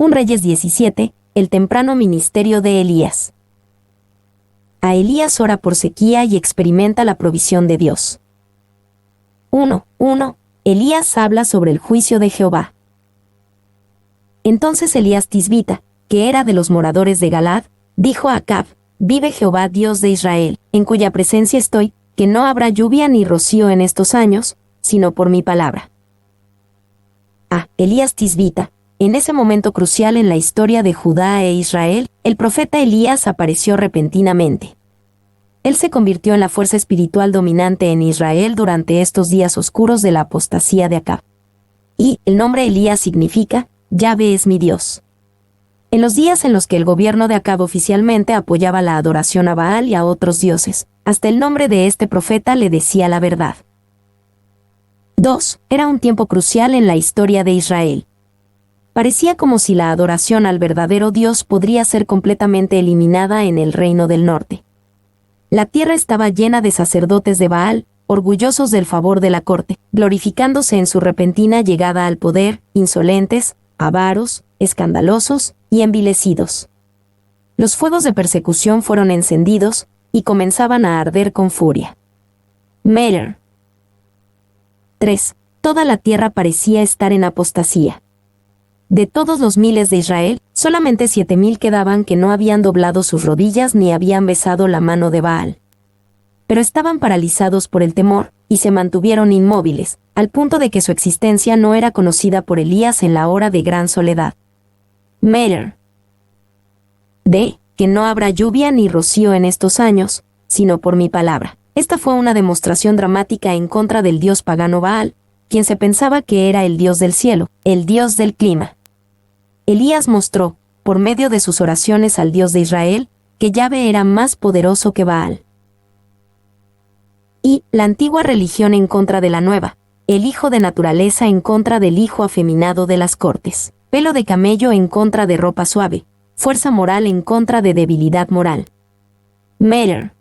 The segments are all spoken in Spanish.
1 Reyes 17, el temprano ministerio de Elías. A Elías ora por sequía y experimenta la provisión de Dios. 1:1. Elías habla sobre el juicio de Jehová. Entonces Elías Tisbita, que era de los moradores de Galaad, dijo a Acab: Vive Jehová Dios de Israel, en cuya presencia estoy, que no habrá lluvia ni rocío en estos años, sino por mi palabra. Elías Tisbita. En ese momento crucial en la historia de Judá e Israel, el profeta Elías apareció repentinamente. Él se convirtió en la fuerza espiritual dominante en Israel durante estos días oscuros de la apostasía de Acab. Y el nombre Elías significa: Yahvé es mi Dios. En los días en los que el gobierno de Acab oficialmente apoyaba la adoración a Baal y a otros dioses, hasta el nombre de este profeta le decía la verdad. 2. Era un tiempo crucial en la historia de Israel. Parecía como si la adoración al verdadero Dios podría ser completamente eliminada en el reino del norte. La tierra estaba llena de sacerdotes de Baal, orgullosos del favor de la corte, glorificándose en su repentina llegada al poder, insolentes, avaros, escandalosos y envilecidos. Los fuegos de persecución fueron encendidos y comenzaban a arder con furia. Meller. 3. Toda la tierra parecía estar en apostasía. De todos los miles de Israel, solamente 7,000 quedaban que no habían doblado sus rodillas ni habían besado la mano de Baal. Pero estaban paralizados por el temor, y se mantuvieron inmóviles, al punto de que su existencia no era conocida por Elías en la hora de gran soledad. Meller. D. Que no habrá lluvia ni rocío en estos años, sino por mi palabra. Esta fue una demostración dramática en contra del dios pagano Baal, quien se pensaba que era el dios del cielo, el dios del clima. Elías mostró, por medio de sus oraciones al Dios de Israel, que Yahvé era más poderoso que Baal. Y la antigua religión en contra de la nueva, el hijo de naturaleza en contra del hijo afeminado de las cortes, pelo de camello en contra de ropa suave, fuerza moral en contra de debilidad moral. Meller.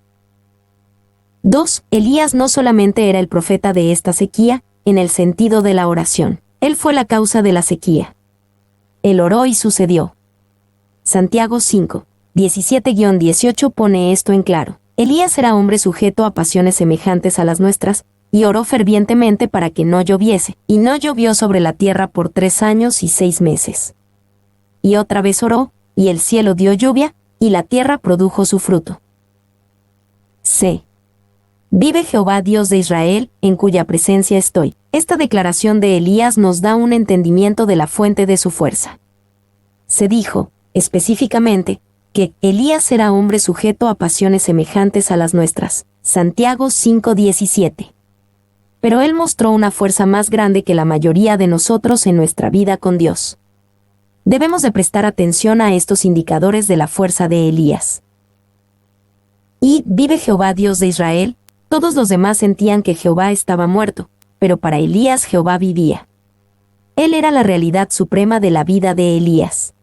2. Elías no solamente era el profeta de esta sequía, en el sentido de la oración. Él fue la causa de la sequía. Él oró y sucedió. Santiago 5, 17-18 pone esto en claro. Elías era hombre sujeto a pasiones semejantes a las nuestras, y oró fervientemente para que no lloviese, y no llovió sobre la tierra por 3 años y 6 meses. Y otra vez oró, y el cielo dio lluvia, y la tierra produjo su fruto. C. Vive Jehová Dios de Israel, en cuya presencia estoy. Esta declaración de Elías nos da un entendimiento de la fuente de su fuerza. Se dijo, específicamente, que Elías era hombre sujeto a pasiones semejantes a las nuestras. Santiago 5:17. Pero él mostró una fuerza más grande que la mayoría de nosotros en nuestra vida con Dios. Debemos de prestar atención a estos indicadores de la fuerza de Elías. Y vive Jehová Dios de Israel. Todos los demás sentían que Jehová estaba muerto, pero para Elías Jehová vivía. Él era la realidad suprema de la vida de Elías.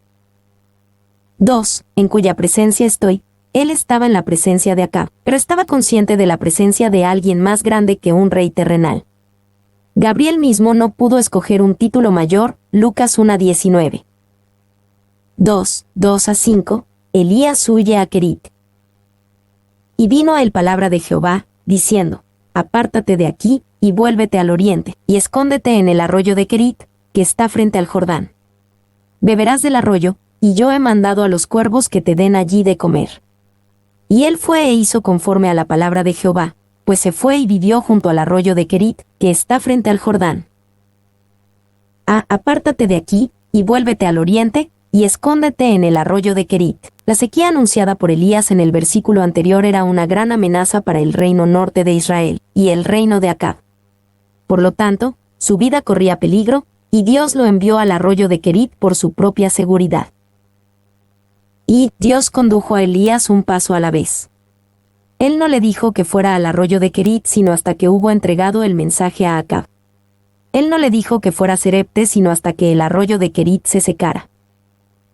2. En cuya presencia estoy. Él estaba en la presencia de Acab, pero estaba consciente de la presencia de alguien más grande que un rey terrenal. Gabriel mismo no pudo escoger un título mayor, Lucas 1:19. 2:2-5, Elías huye a Querit. Y vino a él palabra de Jehová, diciendo: Apártate de aquí, y vuélvete al oriente, y escóndete en el arroyo de Querit, que está frente al Jordán. Beberás del arroyo, y yo he mandado a los cuervos que te den allí de comer. Y él fue e hizo conforme a la palabra de Jehová, pues se fue y vivió junto al arroyo de Querit, que está frente al Jordán. Apártate de aquí, y vuélvete al oriente, y escóndete en el arroyo de Querit. La sequía anunciada por Elías en el versículo anterior era una gran amenaza para el reino norte de Israel, y el reino de Acab. Por lo tanto, su vida corría peligro, y Dios lo envió al arroyo de Querit por su propia seguridad. Y Dios condujo a Elías un paso a la vez. Él no le dijo que fuera al arroyo de Querit sino hasta que hubo entregado el mensaje a Acab. Él no le dijo que fuera a Serepte sino hasta que el arroyo de Querit se secara.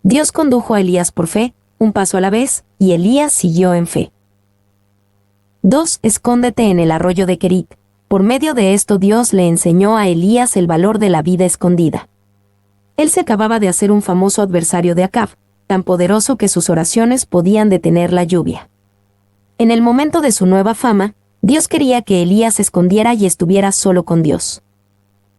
Dios condujo a Elías por fe, un paso a la vez, y Elías siguió en fe. 2. Escóndete en el arroyo de Querit. Por medio de esto Dios le enseñó a Elías el valor de la vida escondida. Él se acababa de hacer un famoso adversario de Acab, tan poderoso que sus oraciones podían detener la lluvia. En el momento de su nueva fama, Dios quería que Elías se escondiera y estuviera solo con Dios.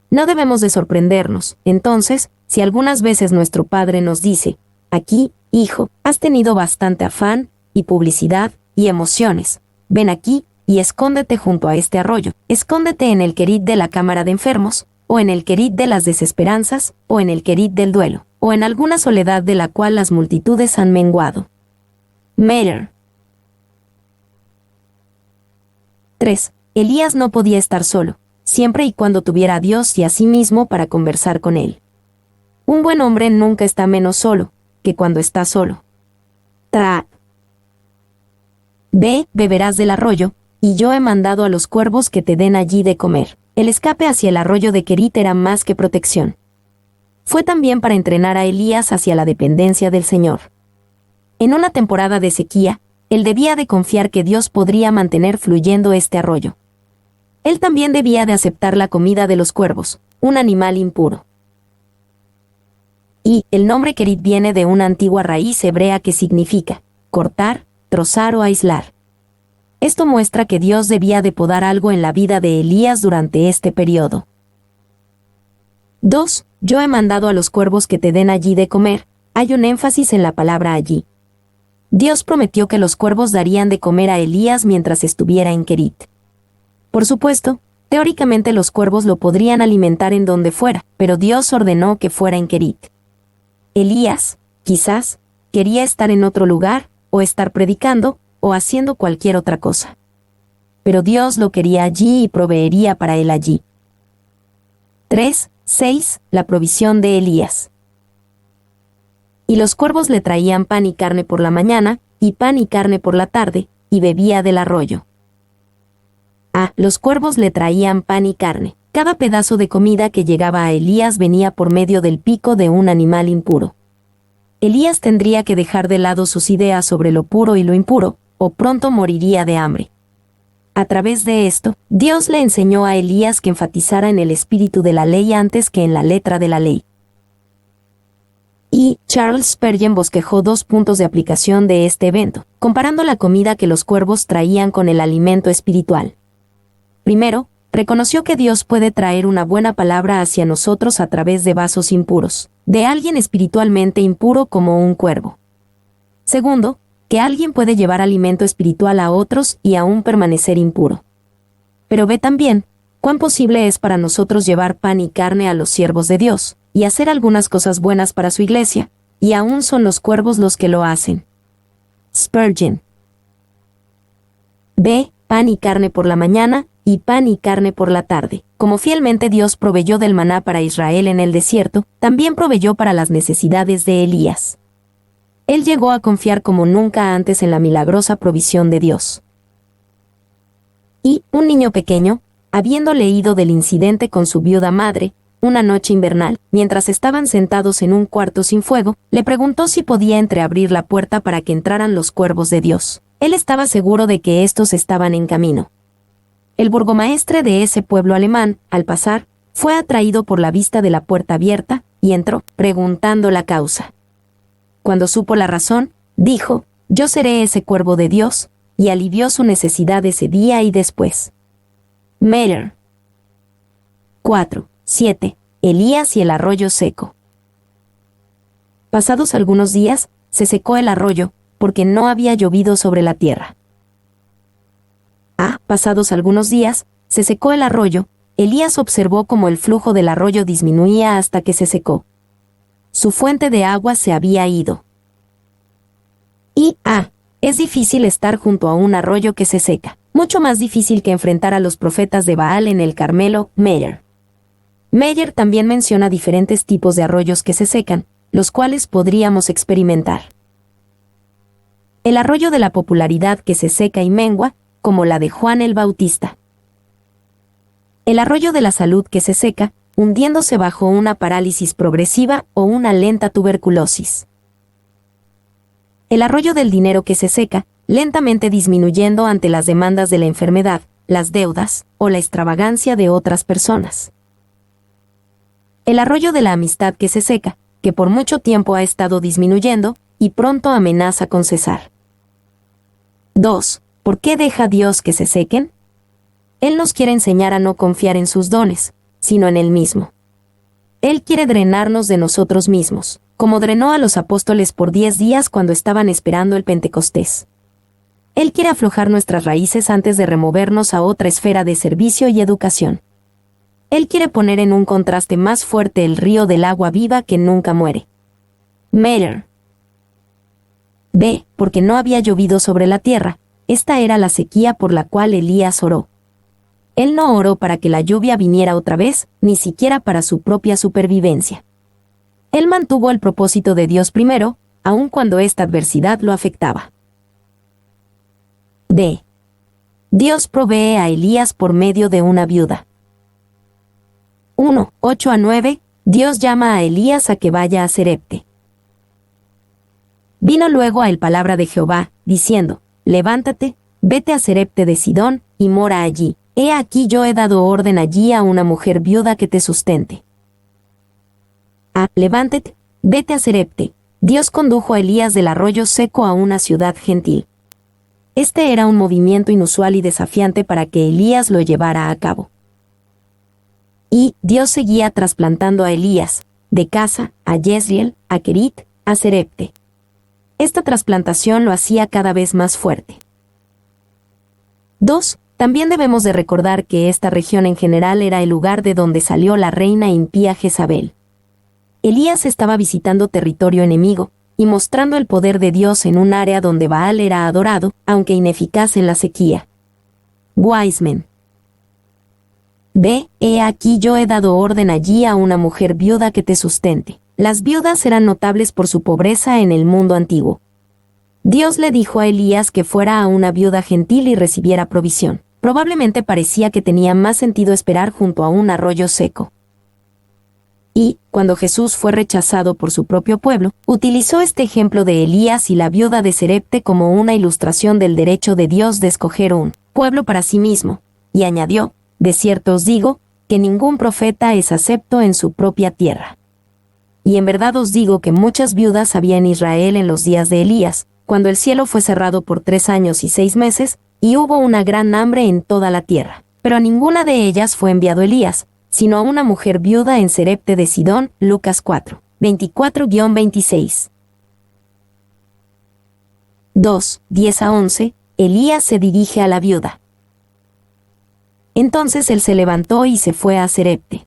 No debemos de sorprendernos, entonces, si algunas veces nuestro Padre nos dice, aquí, hijo, has tenido bastante afán, y publicidad, y emociones, ven aquí, y escóndete junto a este arroyo, escóndete en el querid de la cámara de enfermos, o en el querid de las desesperanzas, o en el querid del duelo, o en alguna soledad de la cual las multitudes han menguado. Meyer. 3. Elías no podía estar solo, siempre y cuando tuviera a Dios y a sí mismo para conversar con él. Un buen hombre nunca está menos solo que cuando está solo. Ve, beberás del arroyo, y yo he mandado a los cuervos que te den allí de comer. El escape hacia el arroyo de Querit era más que protección. Fue también para entrenar a Elías hacia la dependencia del Señor. En una temporada de sequía, él debía de confiar que Dios podría mantener fluyendo este arroyo. Él también debía de aceptar la comida de los cuervos, un animal impuro. Y el nombre Querit viene de una antigua raíz hebrea que significa cortar, trozar o aislar. Esto muestra que Dios debía de podar algo en la vida de Elías durante este periodo. 2. Yo he mandado a los cuervos que te den allí de comer. Hay un énfasis en la palabra allí. Dios prometió que los cuervos darían de comer a Elías mientras estuviera en Querit. Por supuesto, teóricamente los cuervos lo podrían alimentar en donde fuera, pero Dios ordenó que fuera en Querit. Elías, quizás, quería estar en otro lugar, o estar predicando, o haciendo cualquier otra cosa. Pero Dios lo quería allí y proveería para él allí. 3:6. La provisión de Elías. Y los cuervos le traían pan y carne por la mañana, y pan y carne por la tarde, y bebía del arroyo. Los cuervos le traían pan y carne. Cada pedazo de comida que llegaba a Elías venía por medio del pico de un animal impuro. Elías tendría que dejar de lado sus ideas sobre lo puro y lo impuro, o pronto moriría de hambre. A través de esto, Dios le enseñó a Elías que enfatizara en el espíritu de la ley antes que en la letra de la ley. Y Charles Spurgeon bosquejó 2 puntos de aplicación de este evento, comparando la comida que los cuervos traían con el alimento espiritual. Primero, reconoció que Dios puede traer una buena palabra hacia nosotros a través de vasos impuros, de alguien espiritualmente impuro como un cuervo. Segundo, que alguien puede llevar alimento espiritual a otros y aún permanecer impuro. Pero ve también cuán posible es para nosotros llevar pan y carne a los siervos de Dios, y hacer algunas cosas buenas para su iglesia, y aún son los cuervos los que lo hacen. Spurgeon. Ve, pan y carne por la mañana, y pan y carne por la tarde. Como fielmente Dios proveyó del maná para Israel en el desierto, también proveyó para las necesidades de Elías. Él llegó a confiar como nunca antes en la milagrosa provisión de Dios. Y un niño pequeño, habiendo leído del incidente con su viuda madre, una noche invernal, mientras estaban sentados en un cuarto sin fuego, le preguntó si podía entreabrir la puerta para que entraran los cuervos de Dios. Él estaba seguro de que estos estaban en camino. El burgomaestre de ese pueblo alemán, al pasar, fue atraído por la vista de la puerta abierta, y entró, preguntando la causa. Cuando supo la razón, dijo, yo seré ese cuervo de Dios, y alivió su necesidad ese día y después. Meyer. 4:7. Elías y el arroyo seco. Pasados algunos días, se secó el arroyo, porque no había llovido sobre la tierra. Pasados algunos días, se secó el arroyo. Elías observó cómo el flujo del arroyo disminuía hasta que se secó. Su fuente de agua se había ido. Es difícil estar junto a un arroyo que se seca. Mucho más difícil que enfrentar a los profetas de Baal en el Carmelo. Meyer. Meyer también menciona diferentes tipos de arroyos que se secan, los cuales podríamos experimentar. El arroyo de la popularidad que se seca y mengua, como la de Juan el Bautista. El arroyo de la salud que se seca, hundiéndose bajo una parálisis progresiva o una lenta tuberculosis. El arroyo del dinero que se seca, lentamente disminuyendo ante las demandas de la enfermedad, las deudas o la extravagancia de otras personas. El arroyo de la amistad que se seca, que por mucho tiempo ha estado disminuyendo, y pronto amenaza con cesar. 2. ¿Por qué deja Dios que se sequen? Él nos quiere enseñar a no confiar en sus dones, sino en Él mismo. Él quiere drenarnos de nosotros mismos, como drenó a los apóstoles por 10 días cuando estaban esperando el Pentecostés. Él quiere aflojar nuestras raíces antes de removernos a otra esfera de servicio y educación. Él quiere poner en un contraste más fuerte el río del agua viva que nunca muere. Meyer. B. Porque no había llovido sobre la tierra. Esta era la sequía por la cual Elías oró. Él no oró para que la lluvia viniera otra vez, ni siquiera para su propia supervivencia. Él mantuvo el propósito de Dios primero, aun cuando esta adversidad lo afectaba. D. Dios provee a Elías por medio de una viuda. 1. 8-9. Dios llama a Elías a que vaya a Serepte. Vino luego a él palabra de Jehová, diciendo: Levántate, vete a Serepte de Sidón, y mora allí. He aquí yo he dado orden allí a una mujer viuda que te sustente. Levántate, vete a Serepte. Dios condujo a Elías del arroyo seco a una ciudad gentil. Este era un movimiento inusual y desafiante para que Elías lo llevara a cabo. Y Dios seguía trasplantando a Elías, de Casa, a Jezreel, a Kerit, a Serepte. Esta trasplantación lo hacía cada vez más fuerte. 2. También debemos de recordar que esta región en general era el lugar de donde salió la reina impía Jezabel. Elías estaba visitando territorio enemigo, y mostrando el poder de Dios en un área donde Baal era adorado, aunque ineficaz en la sequía. Wiseman. B. He aquí yo he dado orden allí a una mujer viuda que te sustente. Las viudas eran notables por su pobreza en el mundo antiguo. Dios le dijo a Elías que fuera a una viuda gentil y recibiera provisión. Probablemente parecía que tenía más sentido esperar junto a un arroyo seco. Y, cuando Jesús fue rechazado por su propio pueblo, utilizó este ejemplo de Elías y la viuda de Serepte como una ilustración del derecho de Dios de escoger un pueblo para sí mismo, y añadió: de cierto os digo, que ningún profeta es acepto en su propia tierra. Y en verdad os digo que muchas viudas había en Israel en los días de Elías, cuando el cielo fue cerrado por 3 años y 6 meses, y hubo una gran hambre en toda la tierra. Pero a ninguna de ellas fue enviado Elías, sino a una mujer viuda en Serepte de Sidón. Lucas 4, 24-26. 2, 10-11. Elías se dirige a la viuda. Entonces él se levantó y se fue a Serepte.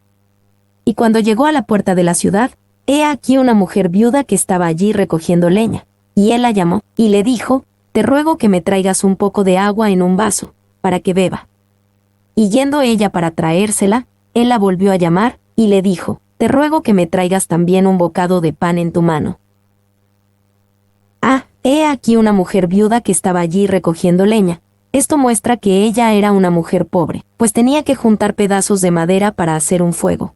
Y cuando llegó a la puerta de la ciudad, he aquí una mujer viuda que estaba allí recogiendo leña. Y él la llamó, y le dijo: te ruego que me traigas un poco de agua en un vaso, para que beba. Y yendo ella para traérsela, él la volvió a llamar, y le dijo: te ruego que me traigas también un bocado de pan en tu mano. He aquí una mujer viuda que estaba allí recogiendo leña. Esto muestra que ella era una mujer pobre, pues tenía que juntar pedazos de madera para hacer un fuego.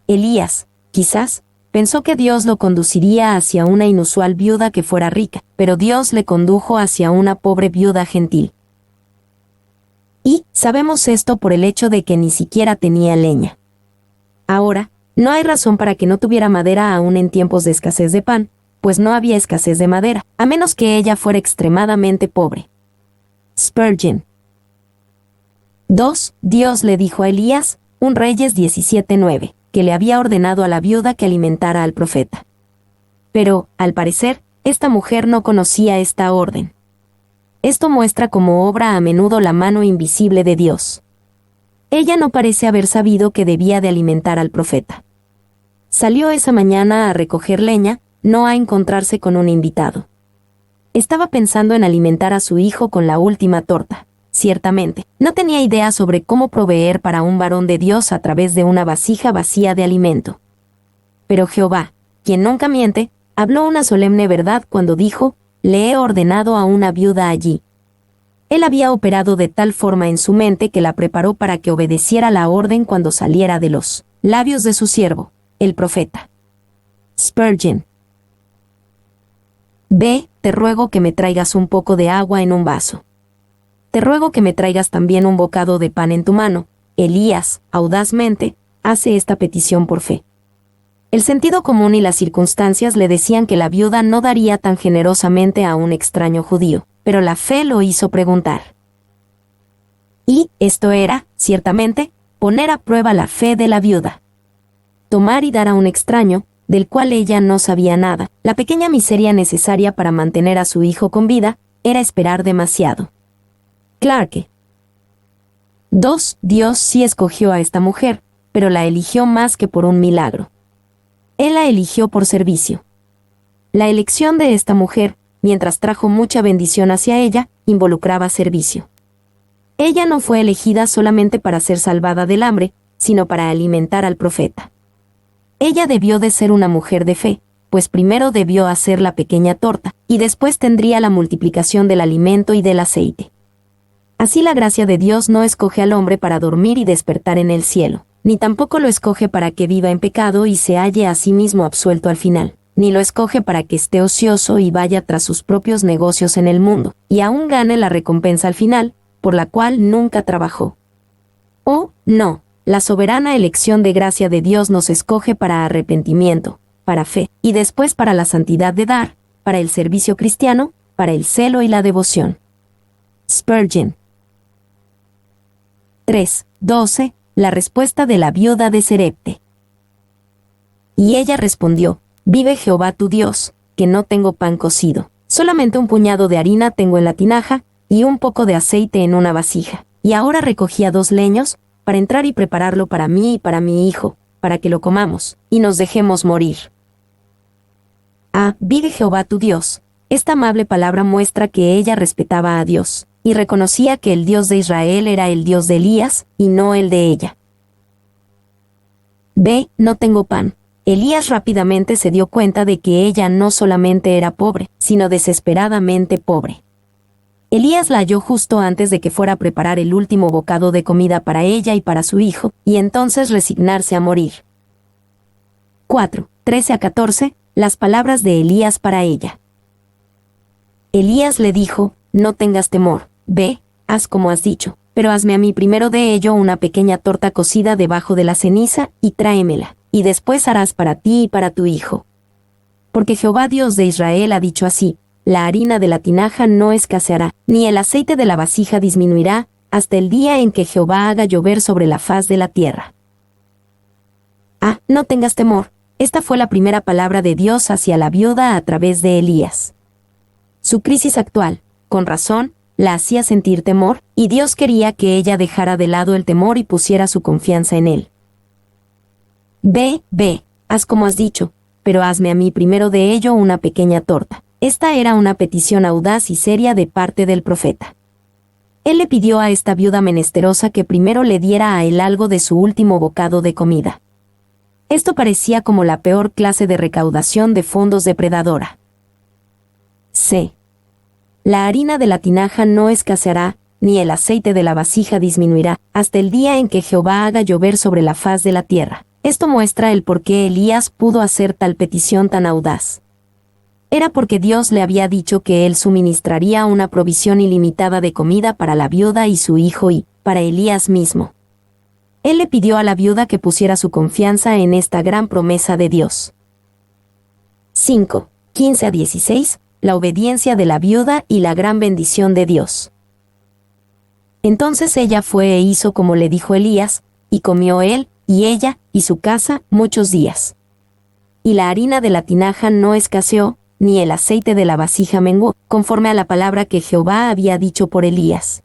Elías, quizás, pensó que Dios lo conduciría hacia una inusual viuda que fuera rica, pero Dios le condujo hacia una pobre viuda gentil. Y sabemos esto por el hecho de que ni siquiera tenía leña. Ahora, no hay razón para que no tuviera madera aún en tiempos de escasez de pan, pues no había escasez de madera, a menos que ella fuera extremadamente pobre. Spurgeon. 2. Dios le dijo a Elías, 1 Reyes 17:9, que le había ordenado a la viuda que alimentara al profeta. Pero, al parecer, esta mujer no conocía esta orden. Esto muestra cómo obra a menudo la mano invisible de Dios. Ella no parece haber sabido que debía de alimentar al profeta. Salió esa mañana a recoger leña, no a encontrarse con un invitado. Estaba pensando en alimentar a su hijo con la última torta. Ciertamente, no tenía idea sobre cómo proveer para un varón de Dios a través de una vasija vacía de alimento. Pero Jehová, quien nunca miente, habló una solemne verdad cuando dijo: le he ordenado a una viuda allí. Él había operado de tal forma en su mente que la preparó para que obedeciera la orden cuando saliera de los labios de su siervo, el profeta. Spurgeon. B. Te ruego que me traigas un poco de agua en un vaso. Te ruego que me traigas también un bocado de pan en tu mano. Elías, audazmente, hace esta petición por fe. El sentido común y las circunstancias le decían que la viuda no daría tan generosamente a un extraño judío, pero la fe lo hizo preguntar. Y esto era, ciertamente, poner a prueba la fe de la viuda. Tomar y dar a un extraño, del cual ella no sabía nada, la pequeña miseria necesaria para mantener a su hijo con vida, era esperar demasiado. Clarke. 2. Dios sí escogió a esta mujer, pero la eligió más que por un milagro. Él la eligió por servicio. La elección de esta mujer, mientras trajo mucha bendición hacia ella, involucraba servicio. Ella no fue elegida solamente para ser salvada del hambre, sino para alimentar al profeta. Ella debió de ser una mujer de fe, pues primero debió hacer la pequeña torta, y después tendría la multiplicación del alimento y del aceite. Así la gracia de Dios no escoge al hombre para dormir y despertar en el cielo, ni tampoco lo escoge para que viva en pecado y se halle a sí mismo absuelto al final, ni lo escoge para que esté ocioso y vaya tras sus propios negocios en el mundo, y aún gane la recompensa al final, por la cual nunca trabajó. Oh, no. La soberana elección de gracia de Dios nos escoge para arrepentimiento, para fe, y después para la santidad de dar, para el servicio cristiano, para el celo y la devoción. Spurgeon. 3. 12. La respuesta de la viuda de Serepte. Y ella respondió, vive Jehová tu Dios, que no tengo pan cocido, solamente un puñado de harina tengo en la tinaja, y un poco de aceite en una vasija, y ahora recogía 2 leños, para entrar y prepararlo para mí y para mi hijo, para que lo comamos, y nos dejemos morir. Vive Jehová tu Dios. Esta amable palabra muestra que ella respetaba a Dios, y reconocía que el Dios de Israel era el Dios de Elías, y no el de ella. No tengo pan. Elías rápidamente se dio cuenta de que ella no solamente era pobre, sino desesperadamente pobre. Elías la halló justo antes de que fuera a preparar el último bocado de comida para ella y para su hijo, y entonces resignarse a morir. 4. 13 a 14. Las palabras de Elías para ella. Elías le dijo, no tengas temor, ve, haz como has dicho, pero hazme a mí primero de ello una pequeña torta cocida debajo de la ceniza, y tráemela, y después harás para ti y para tu hijo. Porque Jehová Dios de Israel ha dicho así, la harina de la tinaja no escaseará, ni el aceite de la vasija disminuirá, hasta el día en que Jehová haga llover sobre la faz de la tierra. No tengas temor. Esta fue la primera palabra de Dios hacia la viuda a través de Elías. Su crisis actual, con razón, la hacía sentir temor, y Dios quería que ella dejara de lado el temor y pusiera su confianza en él. Ve, haz como has dicho, pero hazme a mí primero de ello una pequeña torta. Esta era una petición audaz y seria de parte del profeta. Él le pidió a esta viuda menesterosa que primero le diera a él algo de su último bocado de comida. Esto parecía como la peor clase de recaudación de fondos depredadora. C. La harina de la tinaja no escaseará, ni el aceite de la vasija disminuirá, hasta el día en que Jehová haga llover sobre la faz de la tierra. Esto muestra el por qué Elías pudo hacer tal petición tan audaz. Era porque Dios le había dicho que él suministraría una provisión ilimitada de comida para la viuda y su hijo y, para Elías mismo. Él le pidió a la viuda que pusiera su confianza en esta gran promesa de Dios. 5. 15 a 16. La obediencia de la viuda y la gran bendición de Dios. Entonces ella fue e hizo como le dijo Elías, y comió él, y ella, y su casa, muchos días. Y la harina de la tinaja no escaseó, ni el aceite de la vasija menguó, conforme a la palabra que Jehová había dicho por Elías.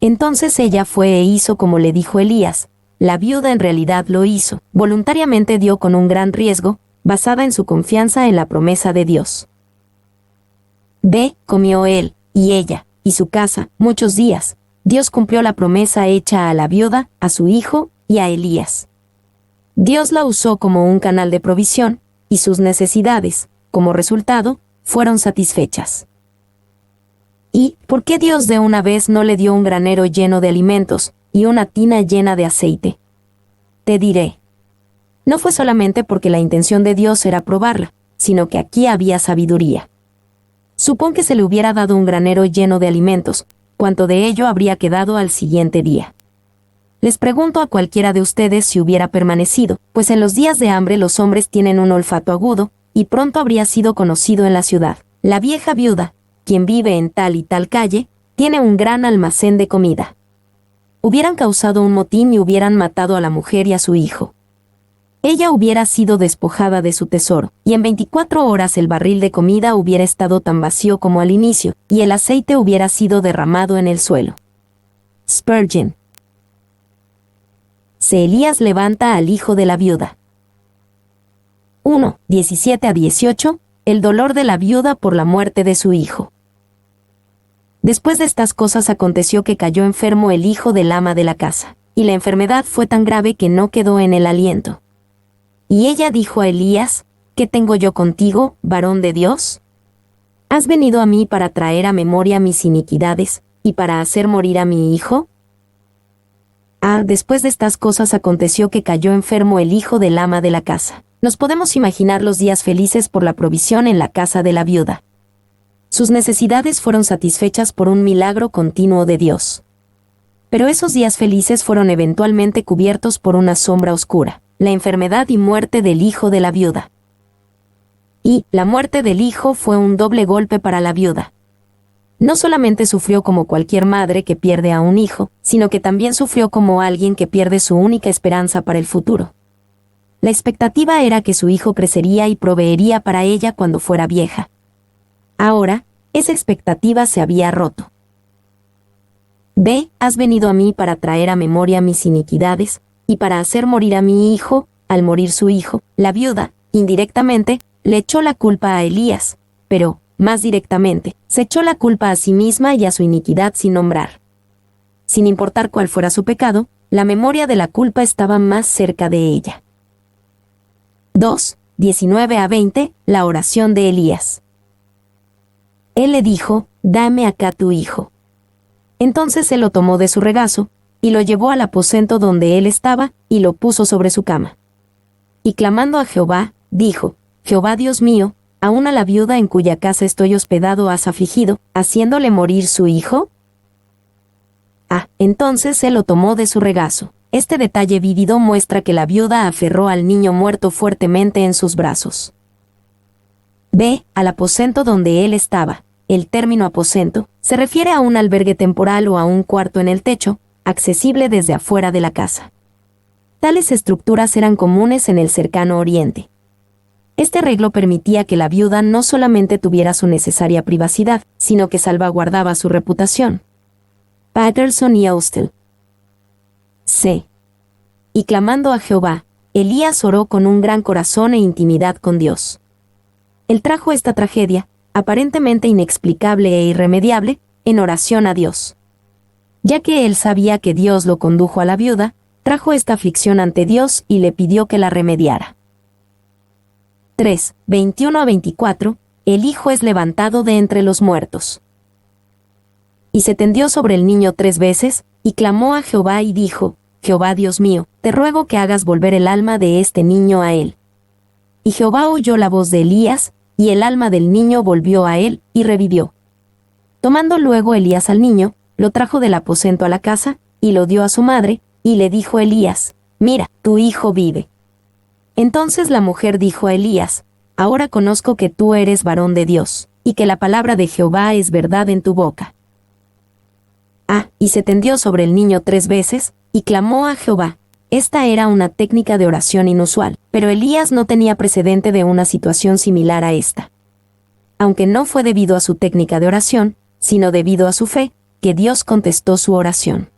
Entonces ella fue e hizo como le dijo Elías. La viuda en realidad lo hizo, voluntariamente dio con un gran riesgo, basada en su confianza en la promesa de Dios. Comió él, y ella, y su casa, muchos días. Dios cumplió la promesa hecha a la viuda, a su hijo, y a Elías. Dios la usó como un canal de provisión, y sus necesidades, como resultado, fueron satisfechas. ¿Y por qué Dios de una vez no le dio un granero lleno de alimentos y una tina llena de aceite? Te diré. No fue solamente porque la intención de Dios era probarla, sino que aquí había sabiduría. Supón que se le hubiera dado un granero lleno de alimentos, cuánto de ello habría quedado al siguiente día. Les pregunto a cualquiera de ustedes si hubiera permanecido, pues en los días de hambre los hombres tienen un olfato agudo, y pronto habría sido conocido en la ciudad. La vieja viuda, quien vive en tal y tal calle, tiene un gran almacén de comida. Hubieran causado un motín y hubieran matado a la mujer y a su hijo. Ella hubiera sido despojada de su tesoro, y en 24 horas el barril de comida hubiera estado tan vacío como al inicio, y el aceite hubiera sido derramado en el suelo. Spurgeon. Se Elías levanta al hijo de la viuda. 1, 17 a 18, el dolor de la viuda por la muerte de su hijo. Después de estas cosas aconteció que cayó enfermo el hijo del ama de la casa, y la enfermedad fue tan grave que no quedó en el aliento. Y ella dijo a Elías, ¿qué tengo yo contigo, varón de Dios? ¿Has venido a mí para traer a memoria mis iniquidades, y para hacer morir a mi hijo? Después de estas cosas aconteció que cayó enfermo el hijo del ama de la casa. Nos podemos imaginar los días felices por la provisión en la casa de la viuda. Sus necesidades fueron satisfechas por un milagro continuo de Dios. Pero esos días felices fueron eventualmente cubiertos por una sombra oscura, la enfermedad y muerte del hijo de la viuda. Y la muerte del hijo fue un doble golpe para la viuda. No solamente sufrió como cualquier madre que pierde a un hijo, sino que también sufrió como alguien que pierde su única esperanza para el futuro. La expectativa era que su hijo crecería y proveería para ella cuando fuera vieja. Ahora, esa expectativa se había roto. Has venido a mí para traer a memoria mis iniquidades, y para hacer morir a mi hijo. Al morir su hijo, la viuda, indirectamente, le echó la culpa a Elías, pero, más directamente, se echó la culpa a sí misma y a su iniquidad sin nombrar. Sin importar cuál fuera su pecado, la memoria de la culpa estaba más cerca de ella. 2, 19 a 20, la oración de Elías. Él le dijo, dame acá tu hijo. Entonces él lo tomó de su regazo, y lo llevó al aposento donde él estaba, y lo puso sobre su cama. Y clamando a Jehová, dijo, Jehová Dios mío, ¿aún a la viuda en cuya casa estoy hospedado has afligido, haciéndole morir su hijo? Entonces él lo tomó de su regazo. Este detalle vívido muestra que la viuda aferró al niño muerto fuertemente en sus brazos. Al aposento donde él estaba. El término aposento se refiere a un albergue temporal o a un cuarto en el techo, accesible desde afuera de la casa. Tales estructuras eran comunes en el cercano Oriente. Este arreglo permitía que la viuda no solamente tuviera su necesaria privacidad, sino que salvaguardaba su reputación. Patterson y Austell. Y clamando a Jehová, Elías oró con un gran corazón e intimidad con Dios. Él trajo esta tragedia, aparentemente inexplicable e irremediable, en oración a Dios. Ya que él sabía que Dios lo condujo a la viuda, trajo esta aflicción ante Dios y le pidió que la remediara. 3, 21 a 24, el hijo es levantado de entre los muertos. Y se tendió sobre el niño 3 veces, y clamó a Jehová y dijo, Jehová Dios mío, te ruego que hagas volver el alma de este niño a él. Y Jehová oyó la voz de Elías, y el alma del niño volvió a él, y revivió. Tomando luego Elías al niño, lo trajo del aposento a la casa, y lo dio a su madre, y le dijo Elías, mira, tu hijo vive. Entonces la mujer dijo a Elías, ahora conozco que tú eres varón de Dios, y que la palabra de Jehová es verdad en tu boca. Y se tendió sobre el niño 3 veces, y clamó a Jehová. Esta era una técnica de oración inusual, pero Elías no tenía precedente de una situación similar a esta. Aunque no fue debido a su técnica de oración, sino debido a su fe, que Dios contestó su oración.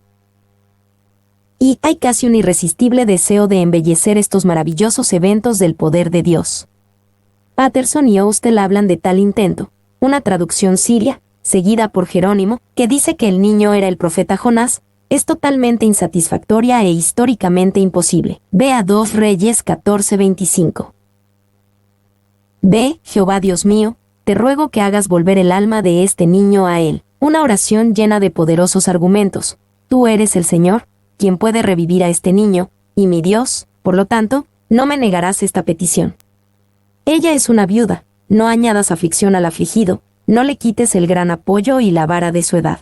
Y hay casi un irresistible deseo de embellecer estos maravillosos eventos del poder de Dios. Patterson y Austell hablan de tal intento, una traducción siria, seguida por Jerónimo, que dice que el niño era el profeta Jonás, es totalmente insatisfactoria e históricamente imposible. Ve a 2 Reyes 14:25. Jehová Dios mío, te ruego que hagas volver el alma de este niño a él. Una oración llena de poderosos argumentos. Tú eres el Señor, quien puede revivir a este niño, y mi Dios, por lo tanto, no me negarás esta petición. Ella es una viuda, no añadas aflicción al afligido, no le quites el gran apoyo y la vara de su edad.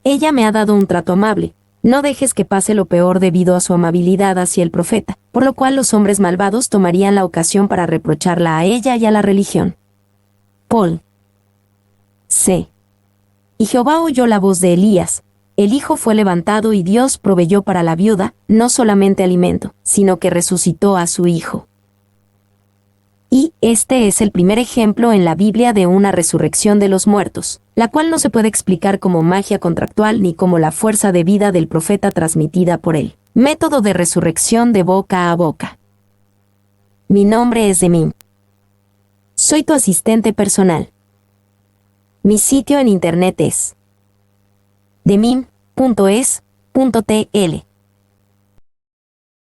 Ella me ha dado un trato amable, No dejes que pase lo peor debido a su amabilidad hacia el profeta, por lo cual los hombres malvados tomarían la ocasión para reprocharla a ella y a la religión. Paul. C. Y Jehová oyó la voz de Elías. El hijo fue levantado y Dios proveyó para la viuda, no solamente alimento, sino que resucitó a su hijo. Y este es el primer ejemplo en la Biblia de una resurrección de los muertos, la cual no se puede explicar como magia contractual ni como la fuerza de vida del profeta transmitida por él. Método de resurrección de boca a boca. Mi nombre es Demim. Soy tu asistente personal. Mi sitio en internet es demim.es.tl.